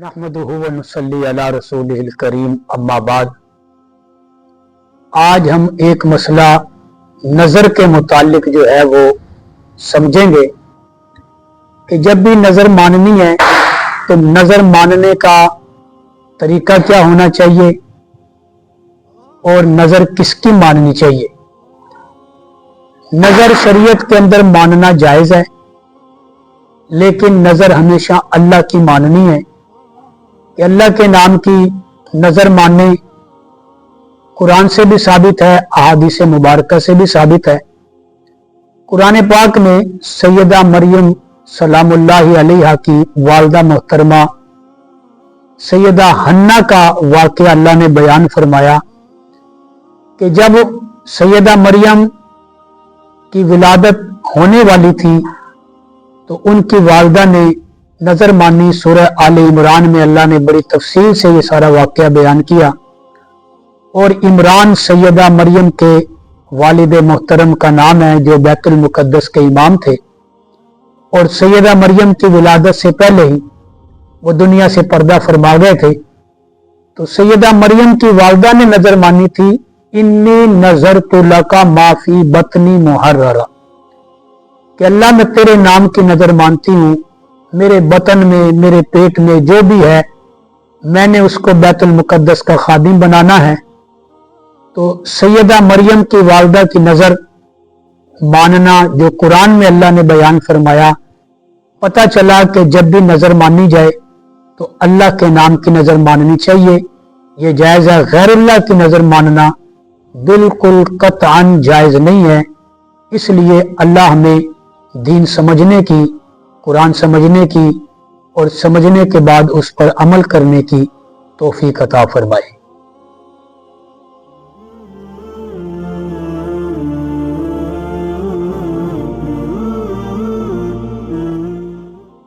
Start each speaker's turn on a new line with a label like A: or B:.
A: नहमदुहु व नुसल्ली अला रसूलिहिल करीम अम्मा बाद। आज हम एक मसला नज़र के मुतालिक जो है वो समझेंगे कि जब भी नज़र माननी है तो नज़र मानने का तरीका क्या होना चाहिए और नज़र किसकी माननी चाहिए। नज़र शरीयत के अंदर मानना जायज़ है, लेकिन नज़र हमेशा अल्लाह की माननी है कि अल्लाह के नाम की नज़र मानने कुरान से भी साबित है, अहादीस मुबारका से भी साबित है। कुरान पाक में सैयदा मरियम सलामुल्लाहि अलैहा की वालिदा मोहतरमा सैयदा हन्ना का वाक़या अल्लाह ने बयान फरमाया कि जब सैयदा मरियम की विलादत होने वाली थी तो उनकी वालिदा ने नज़र मानी। सूरह आले इमरान में अल्लाह ने बड़ी तफसील से ये सारा वाक़या बयान किया और इमरान सैयदा मरियम के वालिद मोहतरम का नाम है जो बैतुल मुक़द्दस के इमाम थे, और सैयदा मरियम की विलादत से पहले ही वो दुनिया से पर्दा फरमा गए थे। तो सैयदा मरियम की वालिदा ने नज़र मानी थी, इन्नी नज़रतु लका माफी बतनी मुहर्ररा, कि अल्लाह मैं तेरे नाम की नज़र मानती हूँ, मेरे बतन में मेरे पेट में जो भी है मैंने उसको बैतुल मुक़द्दस का खादिम बनाना है। तो सैयदा मरियम की वालिदा की नज़र मानना जो कुरान में अल्लाह ने बयान फरमाया, पता चला कि जब भी नज़र मानी जाए तो अल्लाह के नाम की नज़र माननी चाहिए। ये जायज़ है, गैरुल्लाह की नज़र मानना बिल्कुल कतअन जायज़ नहीं है। इसलिए अल्लाह हमें दीन समझने की, कुरान समझने की और समझने के बाद उस पर अमल करने की तौफीक अता फरमाए।